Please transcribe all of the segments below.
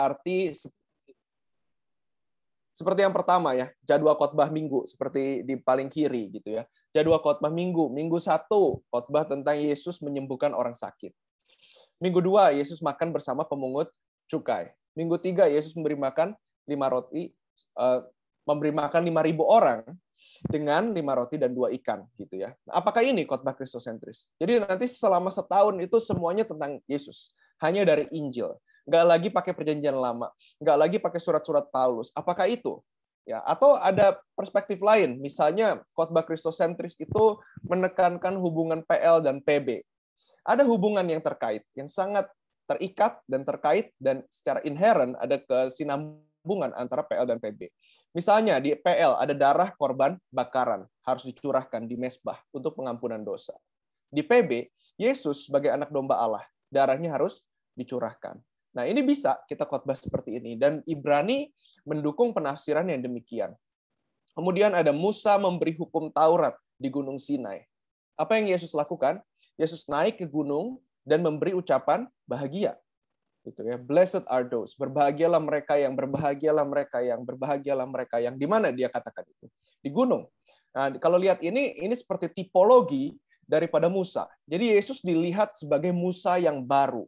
arti seperti yang pertama ya, jadwal khotbah minggu seperti di paling kiri gitu ya. Jadwal khotbah minggu, minggu 1 khotbah tentang Yesus menyembuhkan orang sakit. Minggu 2 Yesus makan bersama pemungut cukai. Minggu 3 Yesus memberi makan 5 roti, memberi makan 5.000 orang dengan 5 roti dan 2 ikan gitu ya. Apakah ini khotbah kristosentris? Jadi nanti selama setahun itu semuanya tentang Yesus, hanya dari Injil. Nggak lagi pakai perjanjian lama, nggak lagi pakai surat-surat Paulus. Apakah itu? Ya, atau ada perspektif lain, misalnya khotbah kristosentris itu menekankan hubungan PL dan PB. Ada hubungan yang terkait, yang sangat terikat dan terkait, dan secara inherent ada kesinambungan antara PL dan PB. Misalnya di PL ada darah korban bakaran, harus dicurahkan di mezbah untuk pengampunan dosa. Di PB, Yesus sebagai anak domba Allah, darahnya harus dicurahkan. Nah, ini bisa kita khotbah seperti ini. Dan Ibrani mendukung penafsiran yang demikian. Kemudian ada Musa memberi hukum Taurat di Gunung Sinai. Apa yang Yesus lakukan? Yesus naik ke gunung dan memberi ucapan bahagia. Gitu ya. Blessed are those. Berbahagialah mereka yang berbahagialah mereka yang berbahagialah mereka yang, di mana dia katakan itu? Di gunung. Nah, kalau lihat ini seperti tipologi daripada Musa. Jadi Yesus dilihat sebagai Musa yang baru.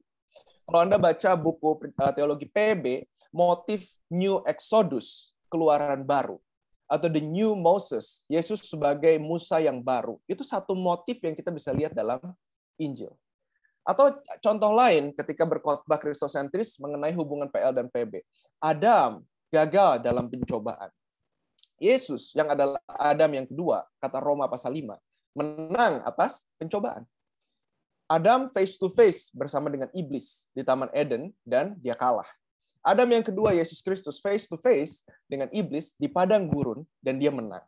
Kalau Anda baca buku teologi PB, motif New Exodus, keluaran baru, atau the New Moses, Yesus sebagai Musa yang baru, itu satu motif yang kita bisa lihat dalam Injil. Atau contoh lain ketika berkhotbah kristosentris mengenai hubungan PL dan PB. Adam gagal dalam pencobaan. Yesus yang adalah Adam yang kedua, kata Roma pasal 5, menang atas pencobaan. Adam face to face bersama dengan iblis di Taman Eden dan dia kalah. Adam yang kedua, Yesus Kristus, face to face dengan iblis di padang gurun dan dia menang.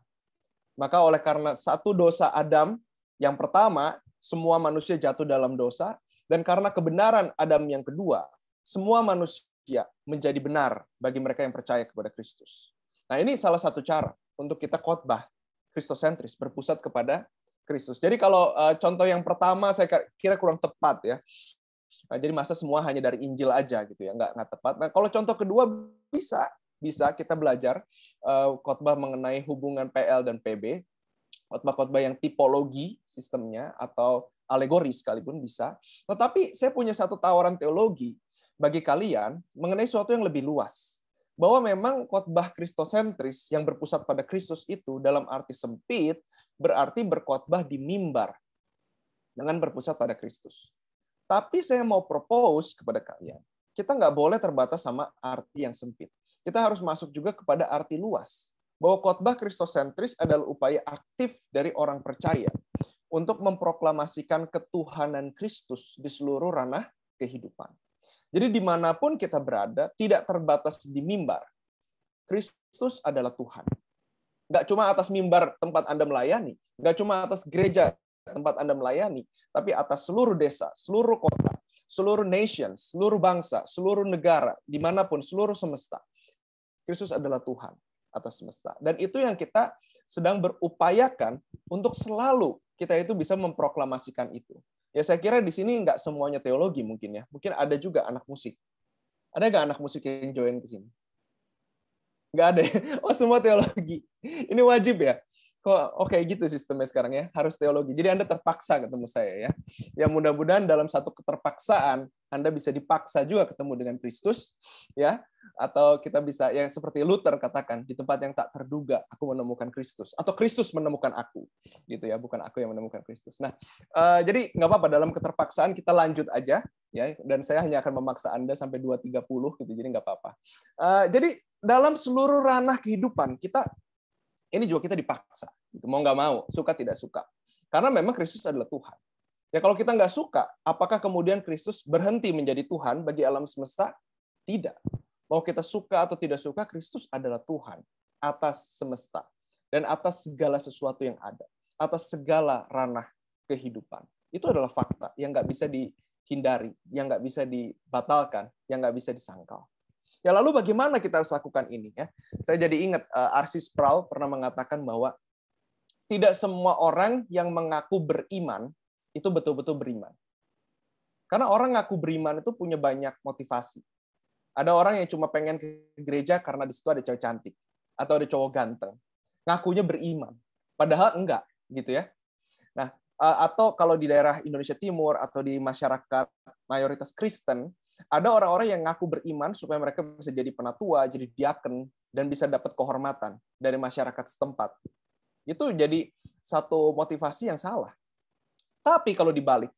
Maka oleh karena satu dosa Adam yang pertama, semua manusia jatuh dalam dosa, dan karena kebenaran Adam yang kedua, semua manusia menjadi benar bagi mereka yang percaya kepada Kristus. Nah, ini salah satu cara untuk kita khotbah kristosentris, berpusat kepada Kristus. Jadi kalau contoh yang pertama saya kira kurang tepat ya. Nah, jadi masa semua hanya dari Injil aja gitu ya, nggak tepat. Nah, kalau contoh kedua bisa kita belajar khotbah mengenai hubungan PL dan PB, khotbah-khotbah yang tipologi sistemnya atau alegori sekalipun bisa. Tetapi saya punya satu tawaran teologi bagi kalian mengenai sesuatu yang lebih luas. Bahwa memang khotbah kristosentris yang berpusat pada Kristus itu dalam arti sempit berarti berkhotbah di mimbar dengan berpusat pada Kristus. Tapi saya mau propose kepada kalian, kita nggak boleh terbatas sama arti yang sempit. Kita harus masuk juga kepada arti luas. Bahwa khotbah kristosentris adalah upaya aktif dari orang percaya untuk memproklamasikan ketuhanan Kristus di seluruh ranah kehidupan. Jadi dimanapun kita berada, tidak terbatas di mimbar. Kristus adalah Tuhan. Nggak cuma atas mimbar tempat Anda melayani, nggak cuma atas gereja tempat Anda melayani, tapi atas seluruh desa, seluruh kota, seluruh nation, seluruh bangsa, seluruh negara, dimanapun, seluruh semesta. Kristus adalah Tuhan atas semesta. Dan itu yang kita sedang berupayakan untuk selalu kita itu bisa memproklamasikan itu. Ya saya kira di sini nggak semuanya teologi mungkin ya. Mungkin ada juga anak musik. Ada nggak anak musik yang join ke sini? Nggak ada. Oh, semua teologi. Ini wajib ya? Kok oke gitu sistemnya sekarang ya? Harus teologi. Jadi Anda terpaksa ketemu saya ya. Ya mudah-mudahan dalam satu keterpaksaan Anda bisa dipaksa juga ketemu dengan Kristus ya. Atau kita bisa yang seperti Luther katakan, di tempat yang tak terduga aku menemukan Kristus, atau Kristus menemukan aku gitu ya, bukan aku yang menemukan Kristus. Nah, jadi nggak apa-apa, dalam keterpaksaan kita lanjut aja ya, dan saya hanya akan memaksa Anda sampai 2:30 gitu, jadi nggak apa-apa. Jadi dalam seluruh ranah kehidupan kita ini juga kita dipaksa gitu, mau nggak mau, suka tidak suka, karena memang Kristus adalah Tuhan. Ya kalau kita nggak suka, apakah kemudian Kristus berhenti menjadi Tuhan bagi alam semesta? Tidak. Mau kita suka atau tidak suka, Kristus adalah Tuhan atas semesta dan atas segala sesuatu yang ada, atas segala ranah kehidupan. Itu adalah fakta yang nggak bisa dihindari, yang nggak bisa dibatalkan, yang nggak bisa disangkal. Ya lalu bagaimana kita harus lakukan ini? Ya, saya jadi ingat R.C. Sproul pernah mengatakan bahwa tidak semua orang yang mengaku beriman itu betul-betul beriman. Karena orang ngaku beriman itu punya banyak motivasi. Ada orang yang cuma pengen ke gereja karena di situ ada cowok cantik atau ada cowok ganteng. Ngakunya beriman. Padahal enggak, gitu ya. Nah, atau kalau di daerah Indonesia Timur atau di masyarakat mayoritas Kristen, ada orang-orang yang ngaku beriman supaya mereka bisa jadi penatua, jadi diaken, dan bisa dapat kehormatan dari masyarakat setempat. Itu jadi satu motivasi yang salah. Tapi kalau dibalik,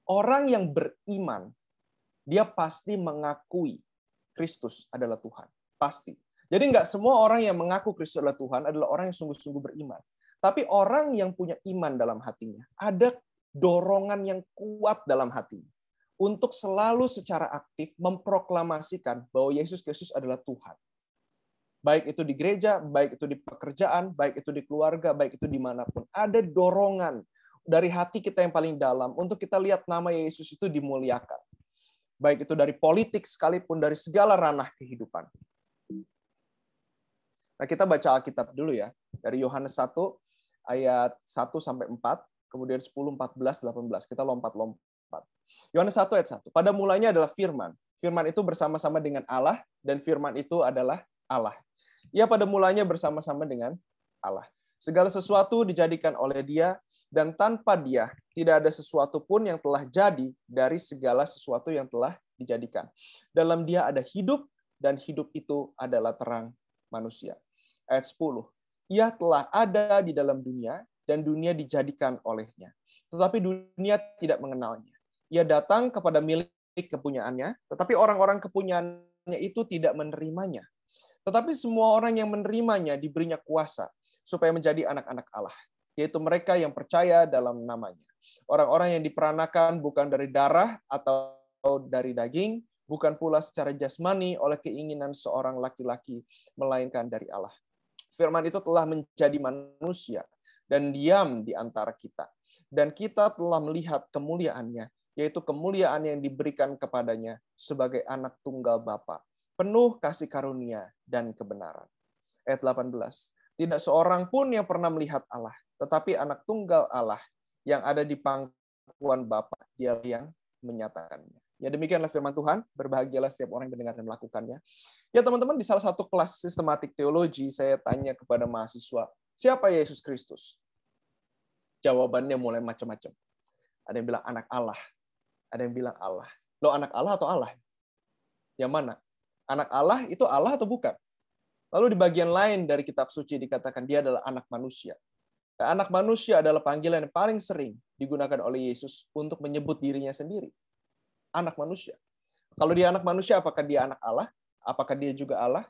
orang yang beriman, dia pasti mengakui Kristus adalah Tuhan. Pasti. Jadi nggak semua orang yang mengaku Kristus adalah Tuhan adalah orang yang sungguh-sungguh beriman. Tapi orang yang punya iman dalam hatinya, ada dorongan yang kuat dalam hatinya untuk selalu secara aktif memproklamasikan bahwa Yesus Kristus adalah Tuhan. Baik itu di gereja, baik itu di pekerjaan, baik itu di keluarga, baik itu dimanapun. Ada dorongan dari hati kita yang paling dalam untuk kita lihat nama Yesus itu dimuliakan. Baik itu dari politik sekalipun, dari segala ranah kehidupan. Nah, kita baca Alkitab dulu ya. Dari Yohanes 1 ayat 1 sampai 4, kemudian 10, 14, 18. Kita lompat-lompat. Yohanes 1 ayat 1. Pada mulanya adalah firman. Firman itu bersama-sama dengan Allah, dan firman itu adalah Allah. Ia pada mulanya bersama-sama dengan Allah. Segala sesuatu dijadikan oleh Dia, dan tanpa Dia tidak ada sesuatu pun yang telah jadi dari segala sesuatu yang telah dijadikan. Dalam Dia ada hidup, dan hidup itu adalah terang manusia. Ayat 10. Ia telah ada di dalam dunia, dan dunia dijadikan olehnya. Tetapi dunia tidak mengenalnya. Ia datang kepada milik kepunyaannya, tetapi orang-orang kepunyaannya itu tidak menerimanya. Tetapi semua orang yang menerimanya diberinya kuasa, supaya menjadi anak-anak Allah, yaitu mereka yang percaya dalam namanya. Orang-orang yang diperanakan bukan dari darah atau dari daging, bukan pula secara jasmani oleh keinginan seorang laki-laki, melainkan dari Allah. Firman itu telah menjadi manusia dan diam di antara kita. Dan kita telah melihat kemuliaannya, yaitu kemuliaan yang diberikan kepadanya sebagai anak tunggal Bapa, penuh kasih karunia dan kebenaran. Ayat 18. Tidak seorang pun yang pernah melihat Allah, tetapi anak tunggal Allah yang ada di pangkuan Bapa, Dia yang menyatakannya. Ya, demikianlah firman Tuhan. Berbahagialah setiap orang yang mendengar dan melakukannya. Ya, teman-teman, di salah satu kelas sistematik teologi, saya tanya kepada mahasiswa, siapa Yesus Kristus? Jawabannya mulai macam-macam. Ada yang bilang anak Allah. Ada yang bilang Allah. Loh, anak Allah atau Allah? Yang mana? Anak Allah itu Allah atau bukan? Lalu di bagian lain dari kitab suci dikatakan dia adalah anak manusia. Nah, anak manusia adalah panggilan yang paling sering digunakan oleh Yesus untuk menyebut dirinya sendiri. Anak manusia. Kalau dia anak manusia, apakah dia anak Allah? Apakah dia juga Allah?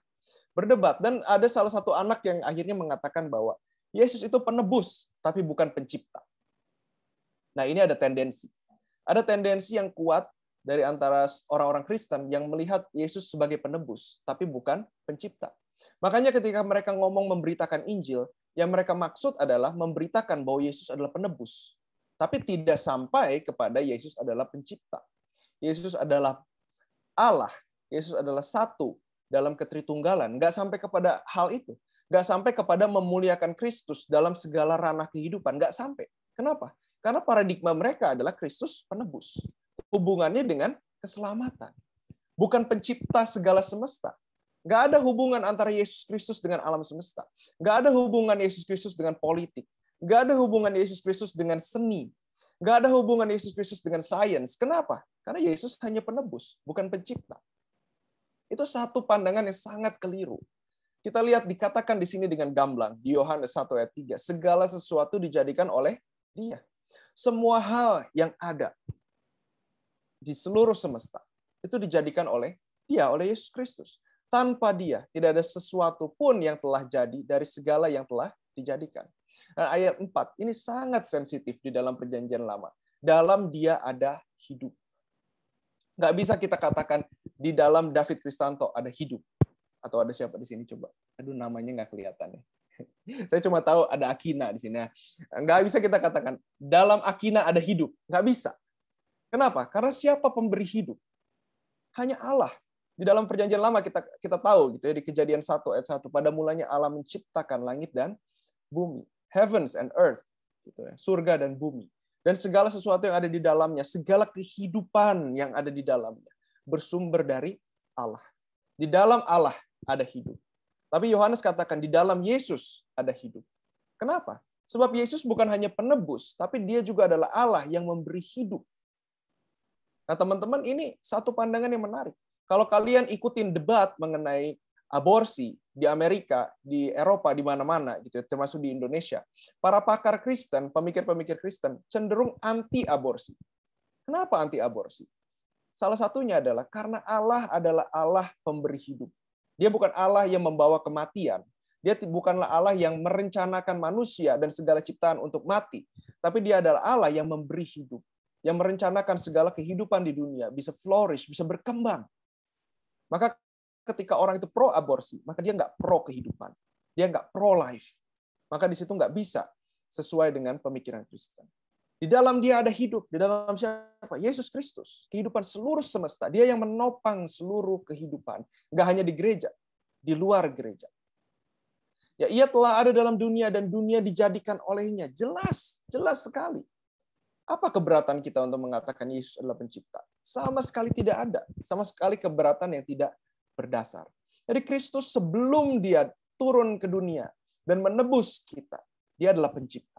Berdebat. Dan ada salah satu anak yang akhirnya mengatakan bahwa Yesus itu penebus, tapi bukan pencipta. Nah, ini ada tendensi. Ada tendensi yang kuat dari antara orang-orang Kristen yang melihat Yesus sebagai penebus, tapi bukan pencipta. Makanya ketika mereka ngomong memberitakan Injil, yang mereka maksud adalah memberitakan bahwa Yesus adalah penebus. Tapi tidak sampai kepada Yesus adalah pencipta. Yesus adalah Allah. Yesus adalah satu dalam ketritunggalan. Nggak sampai kepada hal itu. Nggak sampai kepada memuliakan Kristus dalam segala ranah kehidupan. Nggak sampai. Kenapa? Karena paradigma mereka adalah Kristus penebus. Hubungannya dengan keselamatan. Bukan pencipta segala semesta. Nggak ada hubungan antara Yesus Kristus dengan alam semesta. Nggak ada hubungan Yesus Kristus dengan politik. Nggak ada hubungan Yesus Kristus dengan seni. Nggak ada hubungan Yesus Kristus dengan sains. Kenapa? Karena Yesus hanya penebus, bukan pencipta. Itu satu pandangan yang sangat keliru. Kita lihat dikatakan di sini dengan gamblang, di Yohanes 1 ayat 3. Segala sesuatu dijadikan oleh Dia. Semua hal yang ada di seluruh semesta, itu dijadikan oleh Dia, oleh Yesus Kristus. Tanpa Dia, tidak ada sesuatu pun yang telah jadi dari segala yang telah dijadikan. Nah, ayat 4, ini sangat sensitif di dalam perjanjian lama. Dalam Dia ada hidup. Nggak bisa kita katakan di dalam David Kristanto ada hidup. Atau ada siapa di sini coba? Aduh, namanya nggak kelihatan ya. Saya cuma tahu ada Akina di sini. Nggak bisa kita katakan dalam Akina ada hidup. Nggak bisa. Kenapa? Karena siapa pemberi hidup? Hanya Allah. Di dalam perjanjian lama kita tahu gitu ya, di Kejadian 1 ayat 1, pada mulanya Allah menciptakan langit dan bumi, heavens and earth, gitu ya, surga dan bumi, dan segala sesuatu yang ada di dalamnya, segala kehidupan yang ada di dalamnya bersumber dari Allah. Di dalam Allah ada hidup. Tapi Yohanes katakan di dalam Yesus ada hidup. Kenapa? Sebab Yesus bukan hanya penebus, tapi dia juga adalah Allah yang memberi hidup. Nah, teman-teman, ini satu pandangan yang menarik. Kalau kalian ikutin debat mengenai aborsi di Amerika, di Eropa, di mana-mana, gitu, termasuk di Indonesia, para pakar Kristen, pemikir-pemikir Kristen, cenderung anti-aborsi. Kenapa anti-aborsi? Salah satunya adalah karena Allah adalah Allah pemberi hidup. Dia bukan Allah yang membawa kematian. Dia bukanlah Allah yang merencanakan manusia dan segala ciptaan untuk mati. Tapi dia adalah Allah yang memberi hidup. Yang merencanakan segala kehidupan di dunia bisa flourish, bisa berkembang. Maka ketika orang itu pro-aborsi, maka dia nggak pro-kehidupan. Dia nggak pro-life. Maka di situ nggak bisa sesuai dengan pemikiran Kristen. Di dalam dia ada hidup. Di dalam siapa? Yesus Kristus. Kehidupan seluruh semesta. Dia yang menopang seluruh kehidupan. Nggak hanya di gereja, di luar gereja. Ya, ia telah ada dalam dunia dan dunia dijadikan olehnya. Jelas, jelas sekali. Apa keberatan kita untuk mengatakan Yesus adalah pencipta? Sama sekali tidak ada. Sama sekali keberatan yang tidak berdasar. Jadi Kristus sebelum dia turun ke dunia dan menebus kita, dia adalah pencipta.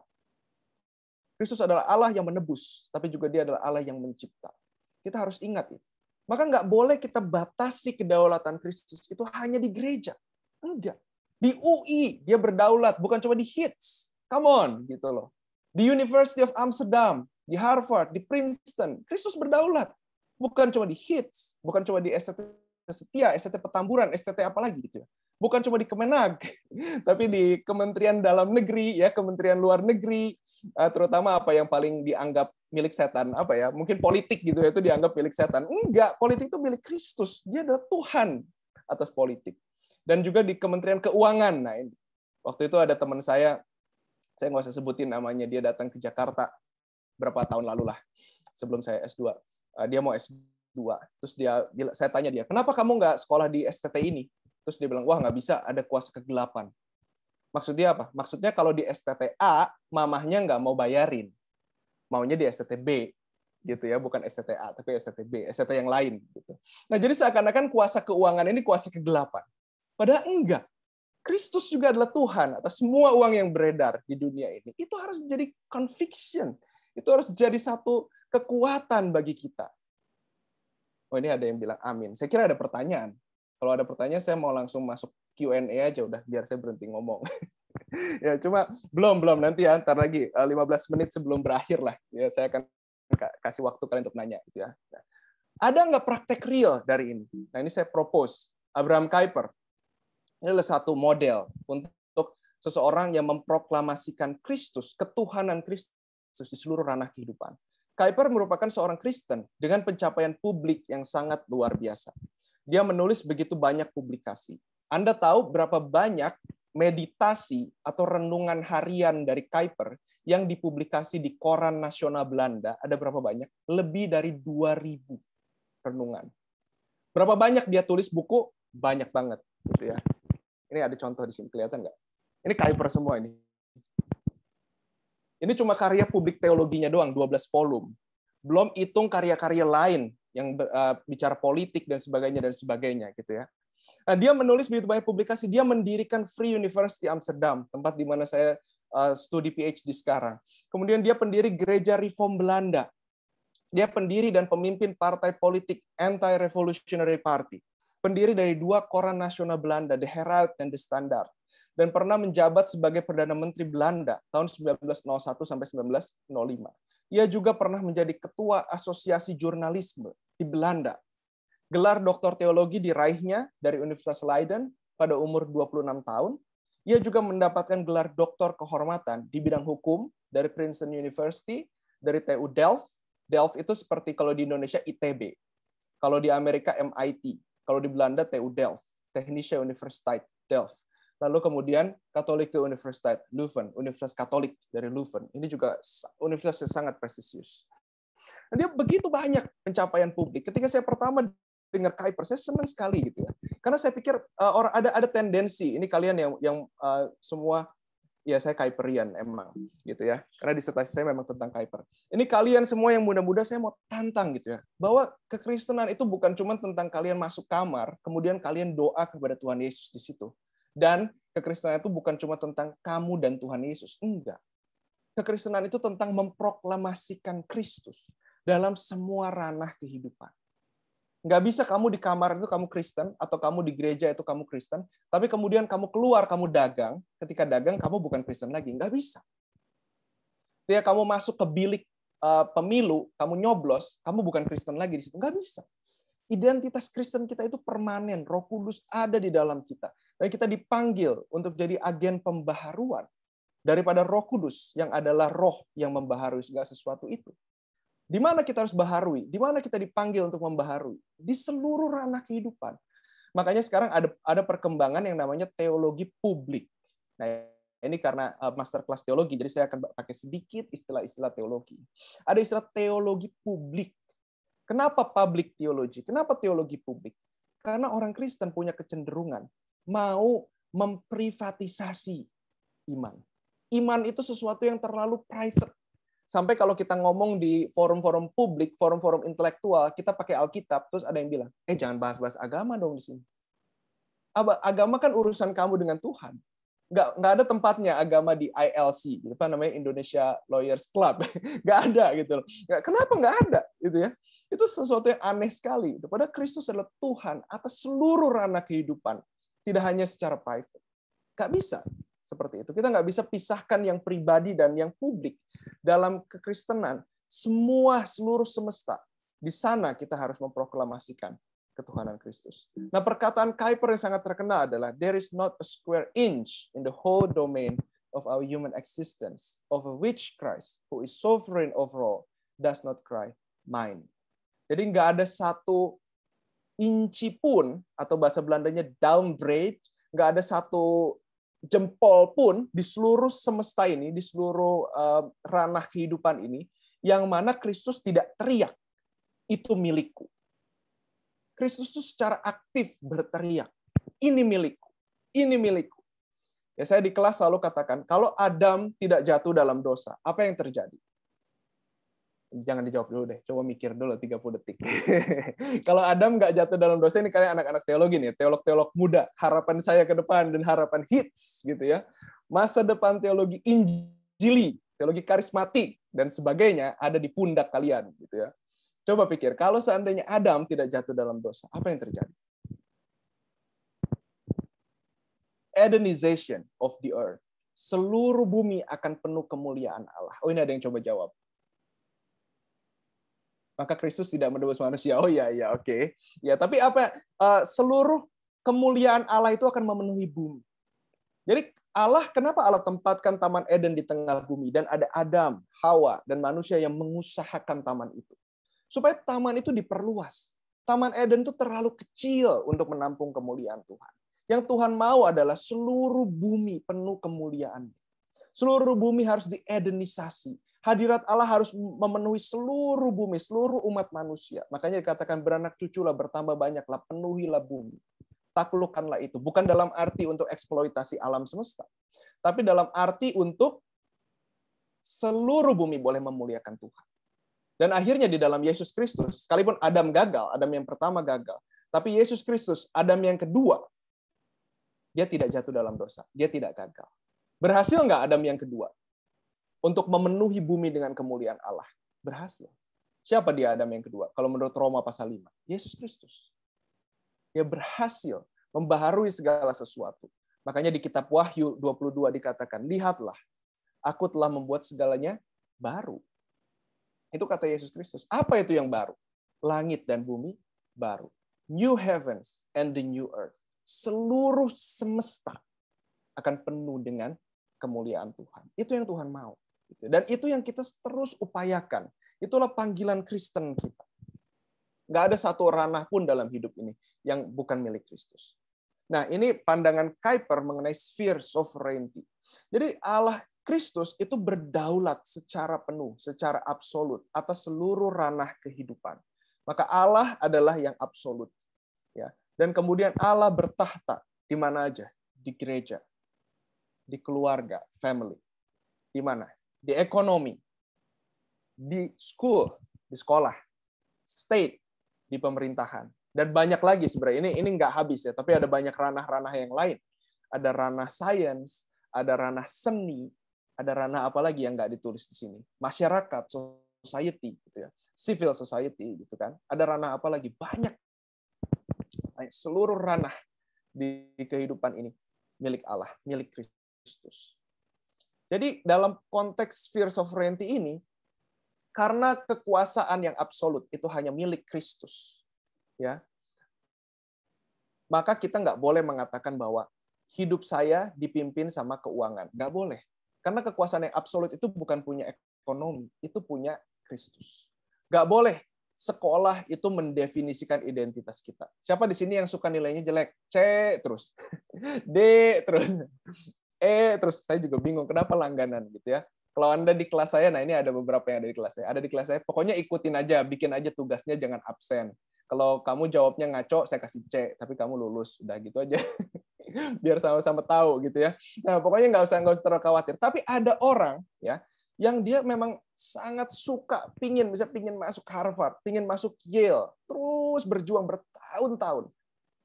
Kristus adalah Allah yang menebus, tapi juga dia adalah Allah yang mencipta. Kita harus ingat itu. Maka nggak boleh kita batasi kedaulatan Kristus itu hanya di gereja. Enggak. Di UI dia berdaulat, bukan cuma di HITS. Come on, gitu loh. Di University of Amsterdam, di Harvard, di Princeton, Kristus berdaulat. Bukan cuma di HITS, bukan cuma di STT Setia, STT Petamburan, STT apa lagi gitu ya. Bukan cuma di Kemenag, tapi di Kementerian Dalam Negeri, ya, Kementerian Luar Negeri, terutama apa yang paling dianggap milik setan, apa ya, mungkin politik gitu ya, itu dianggap milik setan. Enggak, politik itu milik Kristus. Dia adalah Tuhan atas politik. Dan juga di Kementerian Keuangan. Nah, ini. Waktu itu ada teman saya nggak usah sebutin namanya, dia datang ke Jakarta berapa tahun lalu lah, sebelum saya S2. Dia mau S2. Terus saya tanya dia, kenapa kamu nggak sekolah di STT ini? Terus dia bilang, wah nggak bisa, ada kuasa kegelapan. Maksudnya apa? Maksudnya kalau di STT A, mamahnya nggak mau bayarin. Maunya di STT B. Gitu ya, bukan STT A, tapi STT B, STT yang lain. Gitu. Nah, jadi seakan-akan kuasa keuangan ini kuasa kegelapan. Padahal enggak. Kristus juga adalah Tuhan atas semua uang yang beredar di dunia ini. Itu harus jadi conviction. Itu harus jadi satu kekuatan bagi kita. Oh, ini ada yang bilang amin. Saya kira ada pertanyaan. Kalau ada pertanyaan, saya mau langsung masuk Q&A aja udah, biar saya berhenti ngomong. Ya, cuma belum nanti ya, ntar lagi 15 menit sebelum berakhir lah. Ya, saya akan kasih waktu kalian untuk nanya gitu ya. Nah, ada nggak praktek real dari ini? Nah, ini saya propose. Abraham Kuyper. Ini adalah satu model untuk seseorang yang memproklamasikan Kristus, ketuhanan Kristus di seluruh ranah kehidupan. Kuyper merupakan seorang Kristen dengan pencapaian publik yang sangat luar biasa. Dia menulis begitu banyak publikasi. Anda tahu berapa banyak meditasi atau renungan harian dari Kuyper yang dipublikasi di Koran Nasional Belanda? Ada berapa banyak? Lebih dari 2.000 renungan. Berapa banyak dia tulis buku? Banyak banget. Gitu ya. Ini ada contoh di sini, kelihatan nggak? Ini Kuyper semua ini. Ini cuma karya publik teologinya doang, 12 volume. Belum hitung karya-karya lain yang bicara politik dan sebagainya gitu ya. Nah, dia menulis begitu banyak publikasi, dia mendirikan Free University Amsterdam, tempat di mana saya studi PhD sekarang. Kemudian dia pendiri Gereja Reform Belanda. Dia pendiri dan pemimpin partai politik Anti-Revolutionary Party. Pendiri dari 2 koran nasional Belanda, The Herald dan The Standard. Dan pernah menjabat sebagai Perdana Menteri Belanda tahun 1901 sampai 1905. Ia juga pernah menjadi ketua Asosiasi Jurnalisme di Belanda. Gelar doktor teologi diraihnya dari Universitas Leiden pada umur 26 tahun. Ia juga mendapatkan gelar doktor kehormatan di bidang hukum dari Princeton University, dari TU Delft. Delft itu seperti kalau di Indonesia ITB. Kalau di Amerika MIT. Kalau di Belanda TU Delft, Technische Universiteit Delft. Lalu kemudian Katholieke Universiteit Leuven, Universitas Katolik dari Leuven. Ini juga universitas yang sangat prestisius. Dan dia begitu banyak pencapaian publik. Ketika saya pertama dengar Kuyper, saya senang sekali gitu ya. Karena saya pikir ada tendensi, ini kalian yang semua Ya, saya Kuiperian emang, gitu ya. Karena disertasi saya memang tentang Kuiper. Ini kalian semua yang muda-muda saya mau tantang gitu ya. Bahwa kekristenan itu bukan cuma tentang kalian masuk kamar, kemudian kalian doa kepada Tuhan Yesus di situ. Dan kekristenan itu bukan cuma tentang kamu dan Tuhan Yesus. Enggak. Kekristenan itu tentang memproklamasikan Kristus dalam semua ranah kehidupan. Nggak bisa kamu di kamar itu kamu Kristen, atau kamu di gereja itu kamu Kristen, tapi kemudian kamu keluar, kamu dagang, ketika dagang kamu bukan Kristen lagi. Nggak bisa. Ketika kamu masuk ke bilik pemilu, kamu nyoblos, kamu bukan Kristen lagi di situ. Nggak bisa. Identitas Kristen kita itu permanen. Roh Kudus ada di dalam kita. Dan kita dipanggil untuk jadi agen pembaharuan daripada Roh Kudus yang adalah roh yang membaharui segala sesuatu itu. Di mana kita harus baharui? Di mana kita dipanggil untuk membaharui? Di seluruh ranah kehidupan. Makanya sekarang ada perkembangan yang namanya teologi publik. Nah, ini karena master kelas teologi, jadi saya akan pakai sedikit istilah-istilah teologi. Ada istilah teologi publik. Kenapa public theology? Kenapa teologi publik? Karena orang Kristen punya kecenderungan mau memprivatisasi iman. Iman itu sesuatu yang terlalu private. Sampai kalau kita ngomong di forum-forum publik, forum-forum intelektual, kita pakai Alkitab, terus ada yang bilang, jangan bahas-bahas agama dong di sini. Agama kan urusan kamu dengan Tuhan. Nggak ada tempatnya agama di ILC, gitu, apa namanya, Indonesia Lawyers Club. Nggak ada gitu loh. Kenapa nggak ada? Gitu ya. Itu sesuatu yang aneh sekali. Padahal Kristus adalah Tuhan atas seluruh ranah kehidupan, tidak hanya secara private. Nggak bisa seperti itu. Kita nggak bisa pisahkan yang pribadi dan yang publik. Dalam kekristenan, seluruh semesta, di sana kita harus memproklamasikan ketuhanan Kristus. Nah, perkataan Kuiper yang sangat terkenal adalah, there is not a square inch in the whole domain of our human existence, over which Christ, who is sovereign over all, does not cry, mine. Jadi nggak ada satu inci pun, atau bahasa Belandanya downgrade, nggak ada satu jempol pun di seluruh semesta ini, di seluruh ranah kehidupan ini, yang mana Kristus tidak teriak, itu milikku. Kristus itu secara aktif berteriak, ini milikku, ini milikku. Ya, saya di kelas selalu katakan, kalau Adam tidak jatuh dalam dosa, apa yang terjadi? Jangan dijawab dulu deh, coba mikir dulu 30 detik. Kalau Adam nggak jatuh dalam dosa, ini kalian anak-anak teologi nih, teolog-teolog muda, harapan saya ke depan dan harapan hits gitu ya. Masa depan teologi Injili, teologi karismatik dan sebagainya ada di pundak kalian gitu ya. Coba pikir, kalau seandainya Adam tidak jatuh dalam dosa, apa yang terjadi? Edenization of the earth. Seluruh bumi akan penuh kemuliaan Allah. Oh, ini ada yang coba jawab. Maka Kristus tidak menebus manusia. Oh ya, oke. Ya, tapi apa? Seluruh kemuliaan Allah itu akan memenuhi bumi. Jadi Allah, kenapa Allah tempatkan Taman Eden di tengah bumi dan ada Adam, Hawa, dan manusia yang mengusahakan taman itu? Supaya taman itu diperluas. Taman Eden itu terlalu kecil untuk menampung kemuliaan Tuhan. Yang Tuhan mau adalah seluruh bumi penuh kemuliaan. Seluruh bumi harus diedenisasi. Hadirat Allah harus memenuhi seluruh bumi, seluruh umat manusia. Makanya dikatakan beranak cuculah, bertambah banyaklah, penuhilah bumi. Taklukkanlah itu. Bukan dalam arti untuk eksploitasi alam semesta, tapi dalam arti untuk seluruh bumi boleh memuliakan Tuhan. Dan akhirnya di dalam Yesus Kristus, sekalipun Adam gagal, Adam yang pertama gagal, tapi Yesus Kristus, Adam yang kedua, dia tidak jatuh dalam dosa. Dia tidak gagal. Berhasil nggak Adam yang kedua? Untuk memenuhi bumi dengan kemuliaan Allah. Berhasil. Siapa dia Adam yang kedua? Kalau menurut Roma pasal 5. Yesus Kristus. Dia berhasil membaharui segala sesuatu. Makanya di kitab Wahyu 22 dikatakan, lihatlah, aku telah membuat segalanya baru. Itu kata Yesus Kristus. Apa itu yang baru? Langit dan bumi baru. New heavens and the new earth. Seluruh semesta akan penuh dengan kemuliaan Tuhan. Itu yang Tuhan mau. Dan itu yang kita terus upayakan. Itulah panggilan Kristen kita. Nggak ada satu ranah pun dalam hidup ini yang bukan milik Kristus. Nah, ini pandangan Kuiper mengenai sphere sovereignty. Jadi Allah Kristus itu berdaulat secara penuh, secara absolut atas seluruh ranah kehidupan. Maka Allah adalah yang absolut. Ya. Dan kemudian Allah bertahta di mana aja? Di gereja. di keluarga, family. Di mana? Di ekonomi, di school, di sekolah, state, di pemerintahan. Dan banyak lagi sebenarnya. Ini nggak habis ya, tapi ada banyak ranah-ranah yang lain. Ada ranah sains, ada ranah seni, ada ranah apa lagi yang nggak ditulis di sini. Masyarakat, society, gitu ya. Civil society, gitu kan. Ada ranah apa lagi? Banyak. Seluruh ranah di kehidupan ini milik Allah, milik Kristus. Jadi dalam konteks sphere sovereignty ini, karena kekuasaan yang absolut itu hanya milik Kristus, ya, maka kita nggak boleh mengatakan bahwa hidup saya dipimpin sama keuangan. Nggak boleh. Karena kekuasaan yang absolut itu bukan punya ekonomi, itu punya Kristus. Nggak boleh sekolah itu mendefinisikan identitas kita. Siapa di sini yang suka nilainya jelek? C terus, D terus, E terus. Saya juga bingung kenapa langganan gitu ya. Kalau Anda di kelas saya, nah ini ada beberapa yang ada di kelas saya. Ada di kelas saya, pokoknya ikutin aja, bikin aja tugasnya, jangan absen. Kalau kamu jawabnya ngaco, saya kasih C, tapi kamu lulus. Udah gitu aja. Biar sama-sama tahu gitu ya. Nah, pokoknya nggak usah terlalu khawatir. Tapi ada orang ya yang dia memang sangat suka pingin masuk Harvard, pingin masuk Yale, terus berjuang bertahun-tahun.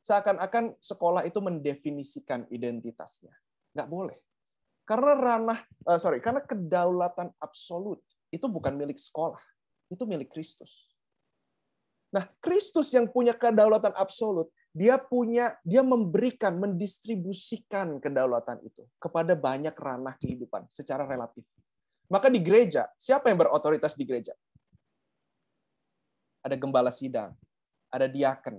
Seakan-akan sekolah itu mendefinisikan identitasnya. Nggak boleh. Karena kedaulatan absolut itu bukan milik sekolah, itu milik Kristus. Nah, Kristus yang punya kedaulatan absolut, dia memberikan, mendistribusikan kedaulatan itu kepada banyak ranah kehidupan secara relatif. Maka di gereja, siapa yang berotoritas di gereja? Ada gembala sidang, ada diaken,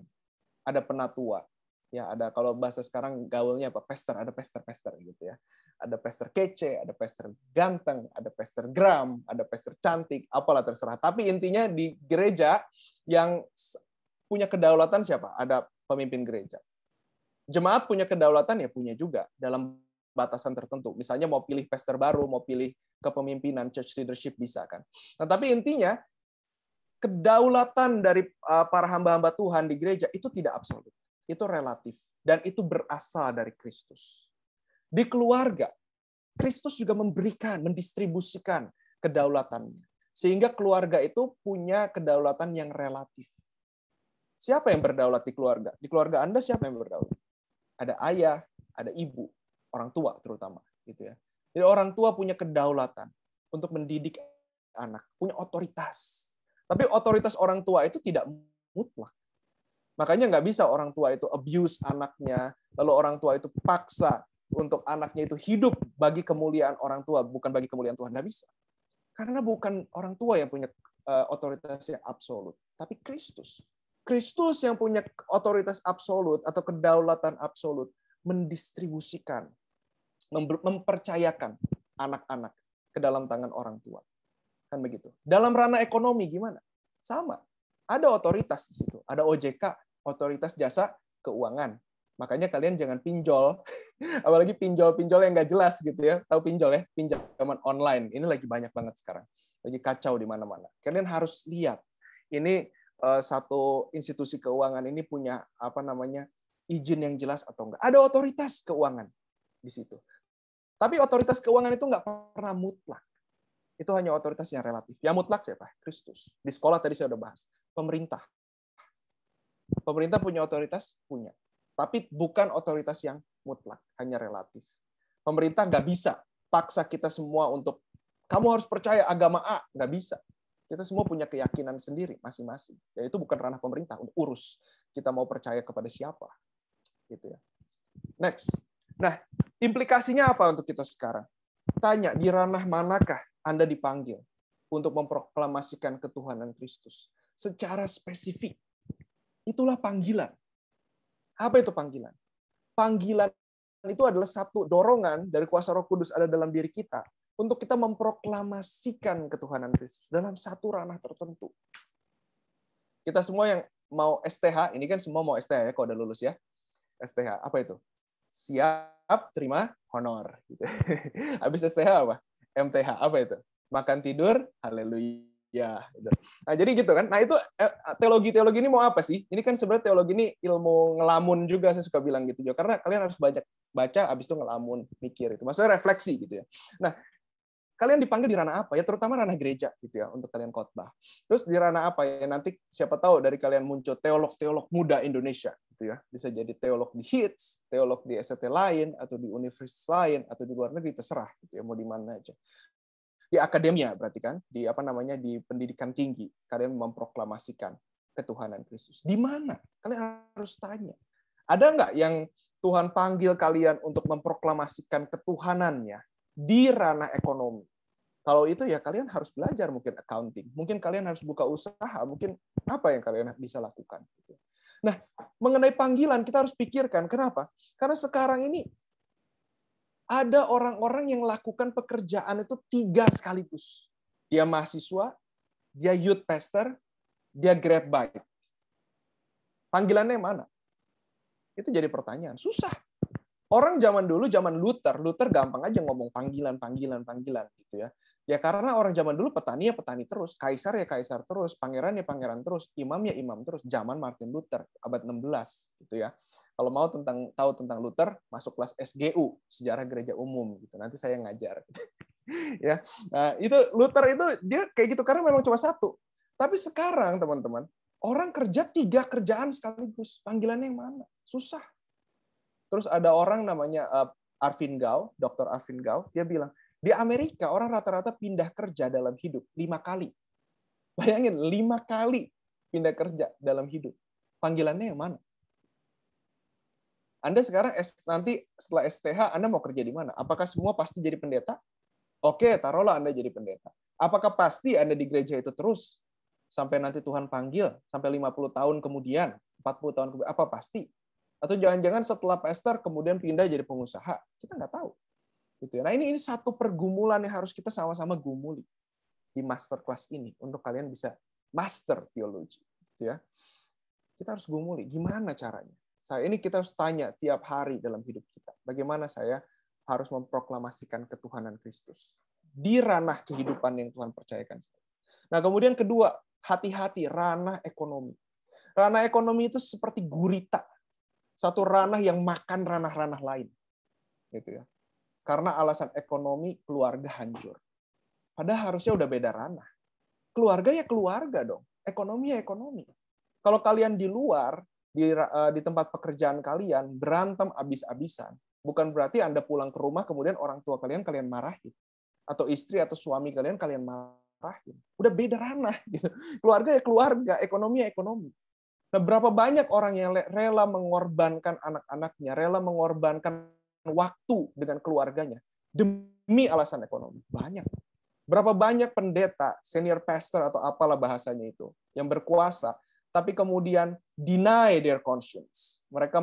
ada penatua. Ya, ada kalau bahasa sekarang gaulnya apa? Ada pester gitu ya. Ada pester kece, ada pester ganteng, ada pester gram, ada pester cantik, apalah terserah. Tapi intinya di gereja yang punya kedaulatan siapa? Ada pemimpin gereja. Jemaat punya kedaulatan ya punya juga dalam batasan tertentu. Misalnya mau pilih pester baru, mau pilih kepemimpinan, church leadership bisa kan. Nah, tapi intinya kedaulatan dari para hamba-hamba Tuhan di gereja itu tidak absolut. Itu relatif dan itu berasal dari Kristus. Di keluarga, Kristus juga memberikan, mendistribusikan kedaulatannya. Sehingga keluarga itu punya kedaulatan yang relatif. Siapa yang berdaulat di keluarga? Di keluarga Anda siapa yang berdaulat? Ada ayah, ada ibu, orang tua terutama, gitu ya. Jadi orang tua punya kedaulatan untuk mendidik anak, punya otoritas. Tapi otoritas orang tua itu tidak mutlak. Makanya nggak bisa orang tua itu abuse anaknya, lalu orang tua itu paksa untuk anaknya itu hidup bagi kemuliaan orang tua, bukan bagi kemuliaan Tuhan. Nggak bisa. Karena bukan orang tua yang punya otoritas yang absolut, tapi Kristus. Kristus yang punya otoritas absolut atau kedaulatan absolut mendistribusikan, mempercayakan anak-anak ke dalam tangan orang tua. Kan begitu. Dalam ranah ekonomi gimana? Sama. Ada otoritas di situ. Ada OJK, otoritas jasa keuangan. Makanya kalian jangan pinjol, apalagi pinjol-pinjol yang nggak jelas gitu ya. Tahu pinjol ya? Pinjaman online. Ini lagi banyak banget sekarang. Lagi kacau di mana-mana. Kalian harus lihat. Ini satu institusi keuangan ini punya izin yang jelas atau enggak. Ada otoritas keuangan di situ. Tapi otoritas keuangan itu nggak pernah mutlak. Itu hanya otoritas yang relatif. Yang mutlak siapa? Kristus. Di sekolah tadi saya udah bahas. Pemerintah. Pemerintah punya otoritas? Punya. Tapi bukan otoritas yang mutlak. Hanya relatif. Pemerintah nggak bisa paksa kita semua untuk kamu harus percaya agama A. Nggak bisa. Kita semua punya keyakinan sendiri masing-masing. Dan itu bukan ranah pemerintah. Urus. Kita mau percaya kepada siapa. Gitu ya. Next. Nah, implikasinya apa untuk kita sekarang? Tanya, di ranah manakah Anda dipanggil untuk memproklamasikan ketuhanan Kristus secara spesifik? Itulah panggilan. Apa itu panggilan? Panggilan itu adalah satu dorongan dari kuasa Roh Kudus ada dalam diri kita untuk kita memproklamasikan ketuhanan Kristus dalam satu ranah tertentu. Kita semua yang mau STH, ini kan semua mau STH ya kalau udah lulus ya. STH, apa itu? Siap, terima, honor. Gitu. Habis STH apa? MTH, apa itu? Makan tidur, haleluya. Ya, gitu. Nah, jadi gitu kan. Nah, itu teologi ini mau apa sih? Ini kan sebenarnya teologi ini ilmu ngelamun juga, saya suka bilang gitu ya. Karena kalian harus banyak baca, habis itu ngelamun, mikir itu. Maksudnya refleksi gitu ya. Nah, kalian dipanggil di ranah apa? Ya terutama ranah gereja gitu ya, untuk kalian khotbah. Terus di ranah apa ya? Nanti siapa tahu dari kalian muncul teolog-teolog muda Indonesia gitu ya. Bisa jadi teolog di HITS, teolog di STT lain, atau di universitas lain, atau di luar negeri, terserah gitu ya, mau di mana aja. Di akademia berarti kan, di di pendidikan tinggi, kalian memproklamasikan ketuhanan Kristus. Di mana? Kalian harus tanya. Ada nggak yang Tuhan panggil kalian untuk memproklamasikan ketuhanannya di ranah ekonomi? Kalau itu ya kalian harus belajar mungkin accounting, mungkin kalian harus buka usaha, mungkin apa yang kalian bisa lakukan. Nah, mengenai panggilan kita harus pikirkan. Kenapa? Karena sekarang ini ada orang-orang yang lakukan pekerjaan itu 3 sekaligus. Dia mahasiswa, dia youth pastor, dia grab bike. Panggilannya mana? Itu jadi pertanyaan. Susah. Orang zaman dulu, zaman Luther gampang aja ngomong panggilan gitu ya. Ya karena orang zaman dulu petani ya petani terus, kaisar ya kaisar terus, pangeran ya pangeran terus, imam ya imam terus. Zaman Martin Luther abad 16 gitu ya. Kalau mau tahu tentang Luther, masuk kelas SGU, Sejarah Gereja Umum gitu. Nanti saya ngajar. Ya. Nah, itu Luther itu dia kayak gitu karena memang cuma satu. Tapi sekarang teman-teman, orang kerja 3 kerjaan sekaligus. Panggilannya yang mana? Susah. Terus ada orang namanya Arvin Gao, Dr. Arvin Gao, dia bilang, di Amerika orang rata-rata pindah kerja dalam hidup 5 kali. Bayangin, 5 kali pindah kerja dalam hidup. Panggilannya yang mana? Anda sekarang nanti setelah STH, Anda mau kerja di mana? Apakah semua pasti jadi pendeta? Oke, taruhlah Anda jadi pendeta. Apakah pasti Anda di gereja itu terus? Sampai nanti Tuhan panggil, sampai 50 tahun kemudian, 40 tahun kemudian, apa pasti? Atau jangan-jangan setelah pastor kemudian pindah jadi pengusaha? Kita nggak tahu. Gitu ya. Nah, ini satu pergumulan yang harus kita sama-sama gumuli di masterclass ini untuk kalian bisa master teologi. Gitu ya. Kita harus gumuli, gimana caranya? Kita harus tanya tiap hari dalam hidup kita. Bagaimana saya harus memproklamasikan ketuhanan Kristus di ranah kehidupan yang Tuhan percayakan. Nah, kemudian kedua, hati-hati ranah ekonomi. Ranah ekonomi itu seperti gurita. Satu ranah yang makan ranah-ranah lain. Gitu ya. Karena alasan ekonomi, keluarga hancur. Padahal harusnya udah beda ranah. Keluarga ya keluarga dong. Ekonomi ya ekonomi. Kalau kalian di luar, di tempat pekerjaan kalian, berantem abis-abisan, bukan berarti Anda pulang ke rumah, kemudian orang tua kalian marahin. Atau istri atau suami kalian marahin. Udah beda ranah. Gitu. Keluarga ya keluarga, ekonomi ya ekonomi. Nah, berapa banyak orang yang rela mengorbankan anak-anaknya, rela mengorbankan waktu dengan keluarganya demi alasan ekonomi? Banyak. Berapa banyak pendeta, senior pastor atau apalah bahasanya itu, yang berkuasa, tapi kemudian deny their conscience. Mereka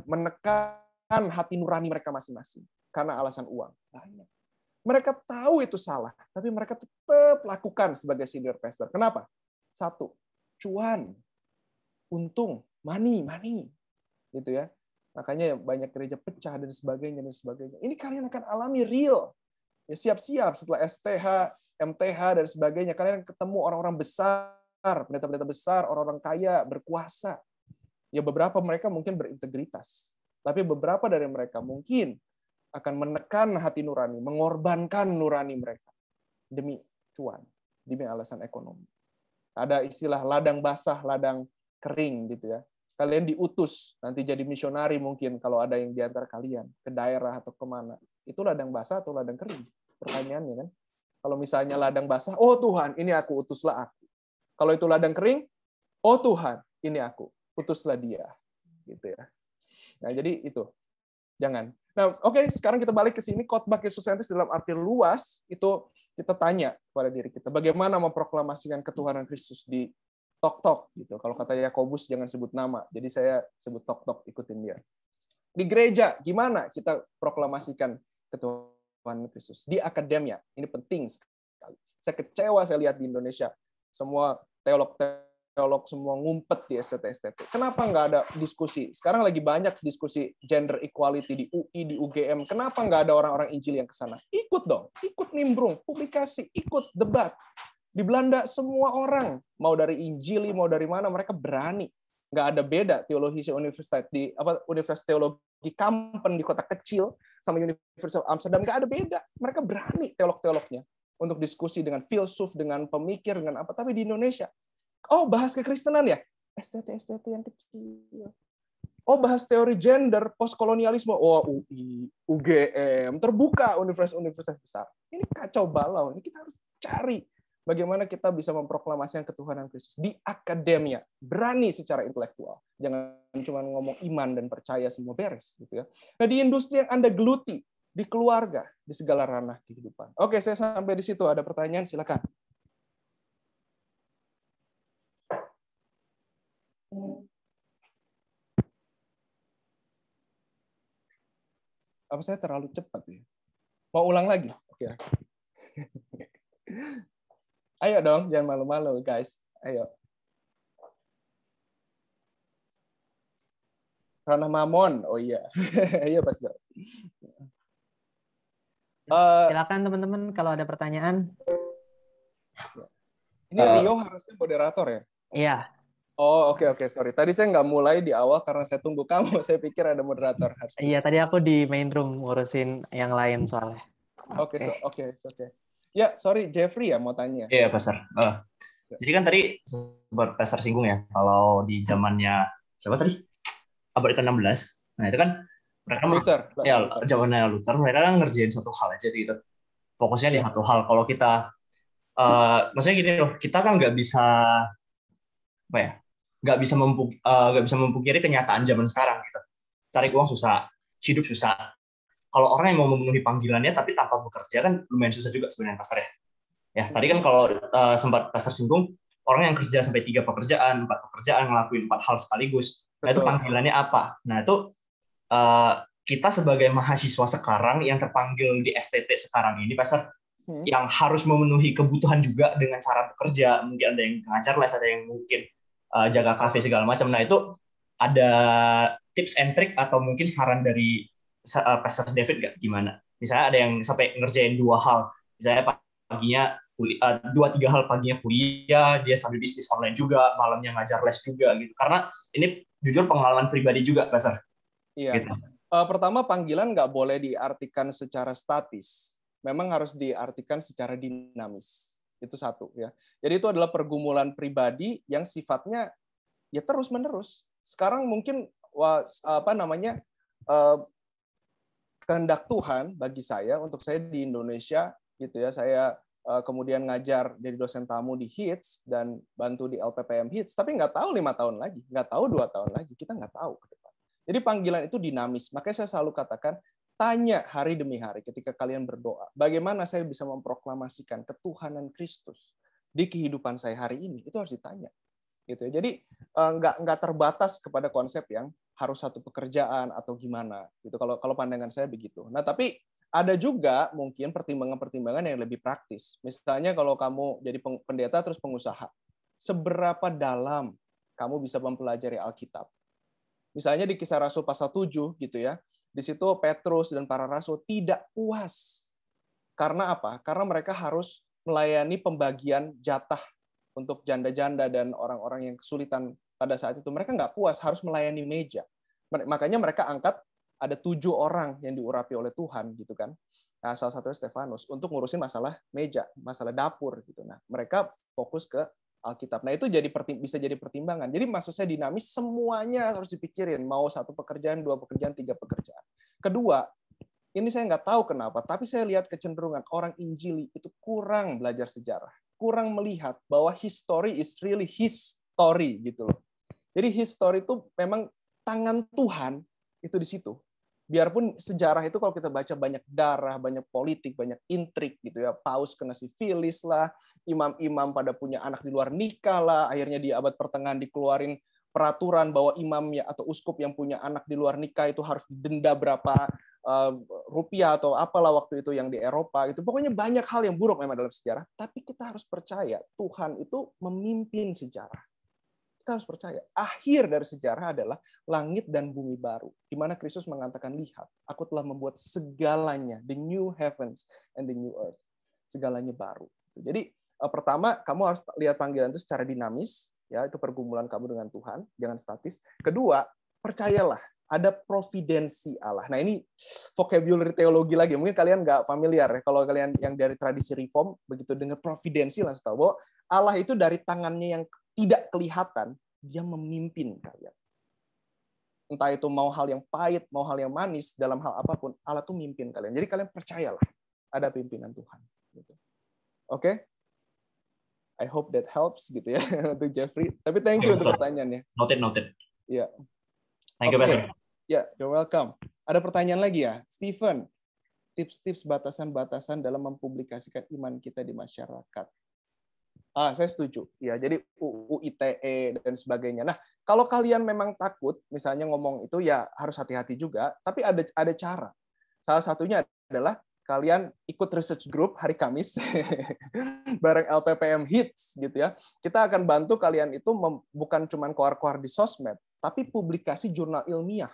menekan hati nurani mereka masing-masing karena alasan uang. Banyak. Mereka tahu itu salah, tapi mereka tetap lakukan sebagai senior pastor. Kenapa? Satu, cuan. Untung, money, gitu ya. Makanya banyak gereja pecah dan sebagainya. Ini kalian akan alami real. Ya, siap-siap setelah STH, MTH dan sebagainya, kalian ketemu orang-orang besar, pendeta-pendeta besar, orang-orang kaya, berkuasa. Ya beberapa mereka mungkin berintegritas, tapi beberapa dari mereka mungkin akan menekan hati nurani, mengorbankan nurani mereka demi cuan, demi alasan ekonomi. Ada istilah ladang basah, ladang kering gitu ya. Kalian diutus nanti jadi misionari mungkin kalau ada yang di antara kalian ke daerah atau kemana. Itu ladang basah atau ladang kering? Pertanyaannya kan. Kalau misalnya ladang basah, oh Tuhan, ini aku, utuslah aku. Kalau itu ladang kering, oh Tuhan, ini aku, utuslah dia. Gitu ya. Nah, jadi itu. Jangan. Nah, oke, sekarang kita balik ke sini. Khotbah Yesusentris dalam arti luas, itu kita tanya kepada diri kita, bagaimana memproklamasikan ketuhanan Kristus di tok-tok gitu. Kalau kata Yakobus jangan sebut nama. Jadi saya sebut tok-tok, ikutin dia. Di gereja gimana kita proklamasikan ketuhanan Kristus? Di akademia. Ini penting sekali. Saya kecewa saya lihat di Indonesia semua teolog semua ngumpet di STT. Kenapa nggak ada diskusi? Sekarang lagi banyak diskusi gender equality di UI, di UGM. Kenapa nggak ada orang-orang Injil yang ke sana? Ikut dong, ikut nimbrung, publikasi, ikut debat. Di Belanda semua orang, mau dari Injili, mau dari mana, mereka berani. Nggak ada beda teologi universitas Universitas Teologi Kampen di kota kecil sama Universitas Amsterdam, nggak ada beda. Mereka berani teolog-teolognya untuk diskusi dengan filsuf, dengan pemikir, dengan apa. Tapi di Indonesia, bahas kekristenan ya? STT yang kecil. Bahas teori gender, postkolonialisme. UI, UGM, terbuka universitas-universitas besar. Ini kacau balau. Ini kita harus cari bagaimana kita bisa memproklamasikan ketuhanan Kristus di akademia, berani secara intelektual. Jangan cuma ngomong iman dan percaya semua beres, gitu ya. Nah, di industri yang Anda geluti, di keluarga, di segala ranah kehidupan. Oke, saya sampai di situ. Ada pertanyaan, silakan. Apa saya terlalu cepat ya? Mau ulang lagi? Oke. Ayo dong, jangan malu-malu, guys. Ayo. Ranah Mamon. Oh iya. Iya, Pastor. Silakan teman-teman kalau ada pertanyaan. Ini Rio harusnya moderator ya? Iya. Oh, oke. Sorry. Tadi saya nggak mulai di awal karena saya tunggu kamu. Saya pikir ada moderator. Iya, tadi aku di main room ngurusin yang lain soalnya. Oke. Ya, sorry. Jeffrey ya mau tanya. Iya, Pastor. Jadi kan tadi sempat Pastor singgung ya, kalau di zamannya siapa tadi? Abad ke-16. Nah, itu kan mereka Luther. Ya, zamannya Luther, mereka kan ngerjain satu hal aja gitu. Fokusnya di satu hal. Kalau kita maksudnya gini loh, kita kan nggak bisa apa ya? Nggak bisa memungkiri kenyataan zaman sekarang gitu. Cari uang susah, hidup susah. Kalau orang yang mau memenuhi panggilannya tapi tanpa bekerja kan lumayan susah juga sebenarnya, Pastor ya. Ya, tadi kan kalau sempat Pastor singgung, orang yang kerja sampai 3 pekerjaan, 4 pekerjaan, ngelakuin 4 hal sekaligus. Nah, itu panggilannya apa? Nah, itu kita sebagai mahasiswa sekarang yang terpanggil di STT sekarang ini, Pastor, yang harus memenuhi kebutuhan juga dengan cara bekerja. Mungkin ada yang ngajar les, ada yang mungkin jaga kafe segala macam. Nah, itu ada tips and trick atau mungkin saran dari Pastor David nggak gimana? Misalnya ada yang sampai ngerjain 2 hal. Misalnya paginya 2-3 hal, paginya kuliah, dia sambil bisnis online juga, malamnya ngajar les juga gitu. Karena ini jujur pengalaman pribadi juga, Pastor. Iya. Gitu. Pertama, panggilan nggak boleh diartikan secara statis. Memang harus diartikan secara dinamis. Itu satu ya. Jadi itu adalah pergumulan pribadi yang sifatnya ya terus-menerus. Sekarang mungkin kehendak Tuhan bagi saya, untuk saya di Indonesia gitu ya, saya kemudian ngajar jadi dosen tamu di HITS dan bantu di LPPM HITS, tapi nggak tahu 5 tahun lagi, nggak tahu 2 tahun lagi, kita nggak tahu ke depan. Jadi panggilan itu dinamis, makanya saya selalu katakan, tanya hari demi hari ketika kalian berdoa, bagaimana saya bisa memproklamasikan ketuhanan Kristus di kehidupan saya hari ini, itu harus ditanya. Gitu ya. Jadi nggak terbatas kepada konsep yang harus satu pekerjaan atau gimana gitu. Kalau pandangan saya begitu. Nah, tapi ada juga mungkin pertimbangan-pertimbangan yang lebih praktis. Misalnya kalau kamu jadi pendeta terus pengusaha, seberapa dalam kamu bisa mempelajari Alkitab? Misalnya di Kisah Rasul pasal 7 gitu ya. Di situ Petrus dan para rasul tidak puas. Karena apa? Karena mereka harus melayani pembagian jatah untuk janda-janda dan orang-orang yang kesulitan pada saat itu. Mereka nggak puas, harus melayani meja. Makanya mereka angkat ada 7 orang yang diurapi oleh Tuhan, gitu kan. Nah, salah satunya Stefanus, untuk ngurusin masalah meja, masalah dapur, gitu. Nah, mereka fokus ke Alkitab. Nah, itu bisa jadi pertimbangan. Jadi maksud saya dinamis, semuanya harus dipikirin. Mau 1 pekerjaan, 2 pekerjaan, 3 pekerjaan. Kedua, ini saya nggak tahu kenapa, tapi saya lihat kecenderungan orang Injili itu kurang belajar sejarah. Kurang melihat bahwa history is really his story gitu loh. Jadi history itu memang tangan Tuhan itu di situ. Biarpun sejarah itu kalau kita baca banyak darah, banyak politik, banyak intrik gitu ya. Paus kena sifilis lah, imam-imam pada punya anak di luar nikah lah, akhirnya di abad pertengahan dikeluarin peraturan bahwa imamnya atau uskup yang punya anak di luar nikah itu harus didenda berapa rupiah atau apalah waktu itu yang di Eropa gitu. Pokoknya banyak hal yang buruk memang dalam sejarah, tapi kita harus percaya Tuhan itu memimpin sejarah. Kita harus percaya akhir dari sejarah adalah langit dan bumi baru, di mana Kristus mengatakan, lihat, aku telah membuat segalanya, the new heavens and the new earth, segalanya baru. Jadi Pertama, kamu harus lihat panggilan itu secara dinamis, ya, itu pergumulan kamu dengan Tuhan, jangan statis. Kedua, percayalah ada providensi Allah. Nah, ini vocabulary teologi lagi. Mungkin kalian nggak familiar ya. Kalau kalian yang dari tradisi reform, begitu dengar providensi langsung tahu bahwa Allah itu dari tangannya yang tidak kelihatan, dia memimpin kalian. Entah itu mau hal yang pahit, mau hal yang manis, dalam hal apapun, Allah tuh mimpin kalian. Jadi kalian percayalah ada pimpinan Tuhan. Oke? I hope that helps gitu ya untuk Jeffrey. Tapi thank you untuk pertanyaannya. Noted. Iya. Thank you, Pastor. Ya, you're welcome. Ada pertanyaan lagi ya, Stephen. Tips-tips batasan-batasan dalam mempublikasikan iman kita di masyarakat. Saya setuju. Ya, jadi UU ITE dan sebagainya. Nah, kalau kalian memang takut, misalnya ngomong itu ya harus hati-hati juga. Tapi ada cara. Salah satunya adalah kalian ikut research group hari Kamis bareng LPPM Hits gitu ya. Kita akan bantu kalian itu bukan cuma koar-koar di sosmed, tapi publikasi jurnal ilmiah.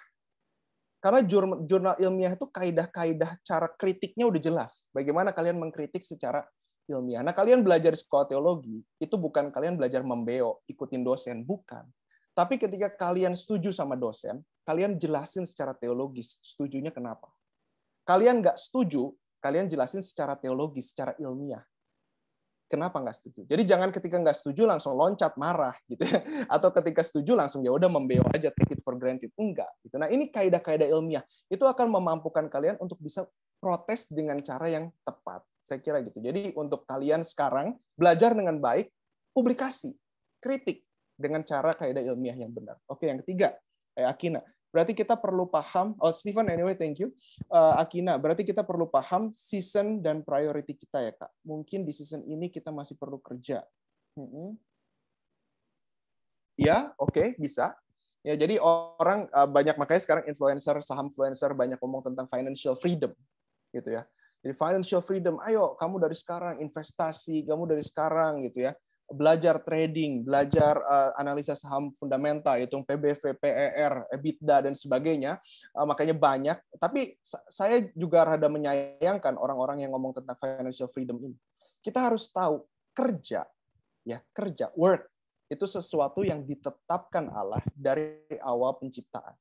Karena jurnal ilmiah itu kaidah-kaidah cara kritiknya udah jelas. Bagaimana kalian mengkritik secara ilmiah. Nah, kalian belajar di sekolah teologi, itu bukan kalian belajar membeo, ikutin dosen, bukan. Tapi ketika kalian setuju sama dosen, kalian jelasin secara teologis, setujunya kenapa. Kalian nggak setuju, kalian jelasin secara teologis, secara ilmiah. Kenapa nggak setuju? Jadi jangan ketika nggak setuju langsung loncat marah gitu ya, atau ketika setuju langsung ya udah membeo aja, take it for granted. Enggak. Gitu. Nah ini kaidah-kaidah ilmiah itu akan memampukan kalian untuk bisa protes dengan cara yang tepat. Saya kira gitu. Jadi untuk kalian sekarang belajar dengan baik, publikasi, kritik dengan cara kaidah ilmiah yang benar. Oke, yang ketiga, Akina. Berarti kita perlu paham, Stephen anyway, thank you. Akina, berarti kita perlu paham season dan priority kita ya, Kak. Mungkin di season ini kita masih perlu kerja. Ya, oke, bisa. Ya, jadi orang banyak, makanya sekarang saham influencer banyak ngomong tentang financial freedom, gitu ya. Jadi financial freedom, ayo kamu dari sekarang investasi, kamu dari sekarang gitu ya. Belajar trading, belajar analisa saham fundamental, hitung PBV, PER, EBITDA, dan sebagainya. Makanya banyak. Tapi saya juga rada menyayangkan orang-orang yang ngomong tentang financial freedom ini. Kita harus tahu, kerja, work, itu sesuatu yang ditetapkan Allah dari awal penciptaan.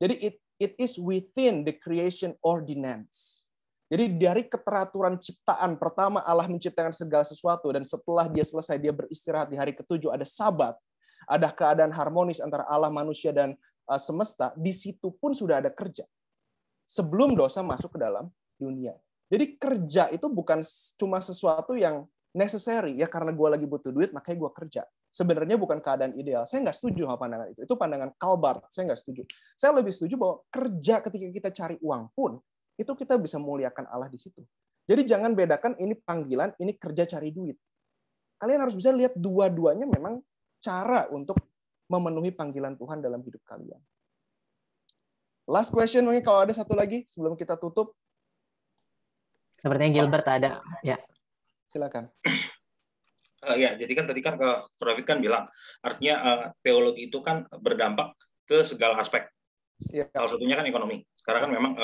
Jadi it is within the creation ordinance. Jadi dari keteraturan ciptaan, pertama Allah menciptakan segala sesuatu, dan setelah dia selesai, dia beristirahat di hari ke-7, ada sabat, ada keadaan harmonis antara Allah, manusia, dan semesta, di situ pun sudah ada kerja. Sebelum dosa masuk ke dalam dunia. Jadi kerja itu bukan cuma sesuatu yang necessary, ya karena gue lagi butuh duit, makanya gue kerja. Sebenarnya bukan keadaan ideal. Saya nggak setuju sama pandangan itu. Itu pandangan Calvert, saya nggak setuju. Saya lebih setuju bahwa kerja ketika kita cari uang pun, itu kita bisa muliakan Allah di situ. Jadi jangan bedakan ini panggilan, ini kerja cari duit. Kalian harus bisa lihat dua-duanya memang cara untuk memenuhi panggilan Tuhan dalam hidup kalian. Last question, mungkin kalau ada satu lagi sebelum kita tutup. Sepertinya Gilbert ada. Ya. Silakan. Ya, jadi kan tadi kan David kan bilang, artinya teologi itu kan berdampak ke segala aspek. Ya. Salah satunya kan ekonomi. Sekarang kan memang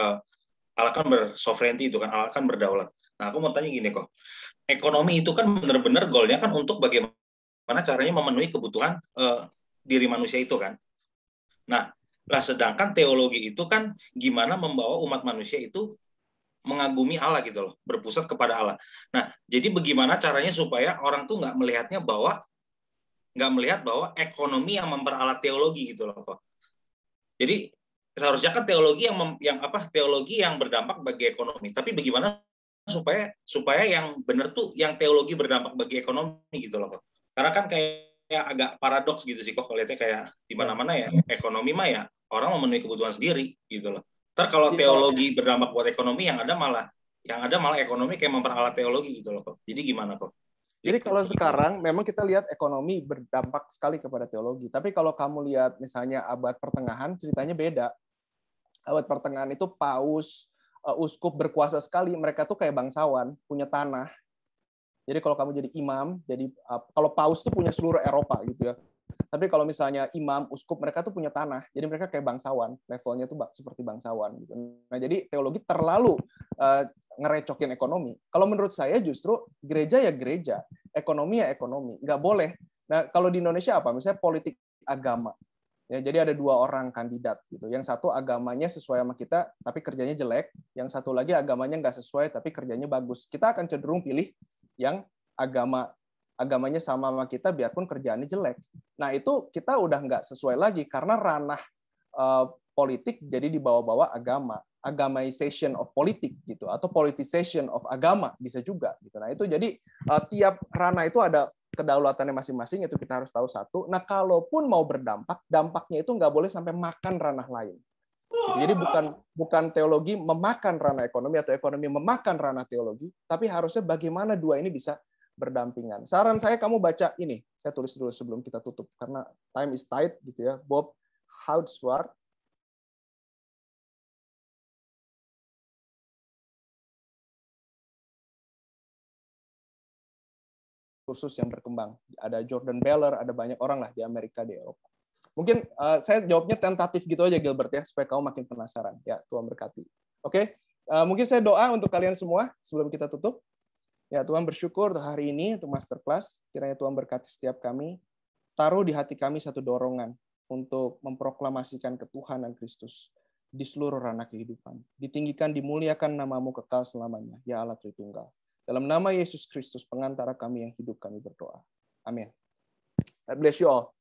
Allah kan bersovereignty itu kan, Allah kan berdaulat. Nah, aku mau tanya gini kok, ekonomi itu kan benar-benar goalnya kan untuk bagaimana caranya memenuhi kebutuhan diri manusia itu kan. Nah, sedangkan teologi itu kan gimana membawa umat manusia itu mengagumi Allah gitu loh, berpusat kepada Allah. Nah, jadi bagaimana caranya supaya orang tuh nggak melihat bahwa ekonomi yang memperalat teologi gitu loh kok. Jadi seharusnya kan teologi teologi yang berdampak bagi ekonomi. Tapi bagaimana supaya yang benar tuh yang teologi berdampak bagi ekonomi gitu loh kok. Karena kan kayak agak paradoks gitu sih kok, lihatnya kayak di mana-mana ya ekonomi mah ya orang memenuhi kebutuhan sendiri gitu loh. Ntar kalau teologi berdampak buat ekonomi, yang ada malah ekonomi kayak memperalat teologi gitu loh kok. Jadi gimana kok? Jadi kalau sekarang memang kita lihat ekonomi berdampak sekali kepada teologi. Tapi kalau kamu lihat misalnya abad pertengahan, ceritanya beda. Abad pertengahan itu paus, uskup berkuasa sekali. Mereka tuh kayak bangsawan, punya tanah. Jadi kalau kamu jadi imam, kalau paus tuh punya seluruh Eropa gitu ya. Tapi kalau misalnya imam, uskup, mereka tuh punya tanah. Jadi mereka kayak bangsawan, levelnya tuh seperti bangsawan. Gitu. Nah jadi teologi terlalu ngerecokin ekonomi. Kalau menurut saya justru gereja ya gereja. Ekonomi ya ekonomi, nggak boleh. Nah, kalau di Indonesia apa? Misalnya politik agama. Ya, jadi ada 2 orang kandidat gitu. Yang satu agamanya sesuai sama kita, tapi kerjanya jelek. Yang satu lagi agamanya nggak sesuai, tapi kerjanya bagus. Kita akan cenderung pilih yang agamanya sama kita, biarpun kerjaannya jelek. Nah, itu kita udah nggak sesuai lagi karena ranah politik jadi dibawa-bawa agama, agamization of politik gitu, atau politicization of agama bisa juga gitu. Nah, itu jadi tiap ranah itu ada kedaulatannya masing-masing, itu kita harus tahu satu. Nah, kalaupun mau berdampak, dampaknya itu nggak boleh sampai makan ranah lain. Jadi bukan teologi memakan ranah ekonomi atau ekonomi memakan ranah teologi, tapi harusnya bagaimana 2 ini bisa berdampingan. Saran saya kamu baca ini, saya tulis dulu sebelum kita tutup karena time is tight gitu ya. Bob Houdsworth, kursus yang berkembang. Ada Jordan Beller, ada banyak orang lah di Amerika, di Eropa. Mungkin saya jawabnya tentatif gitu aja Gilbert ya, supaya kamu makin penasaran. Ya, Tuhan berkati. Oke, mungkin saya doa untuk kalian semua sebelum kita tutup. Ya, Tuhan bersyukur untuk hari ini, untuk masterclass. Kiranya Tuhan berkati setiap kami. Taruh di hati kami satu dorongan untuk memproklamasikan ketuhanan Kristus di seluruh ranah kehidupan. Ditinggikan, dimuliakan namamu kekal selamanya. Ya Allah Tritunggal. Dalam nama Yesus Kristus, pengantara kami yang hidup, kami berdoa. Amin. God bless you all.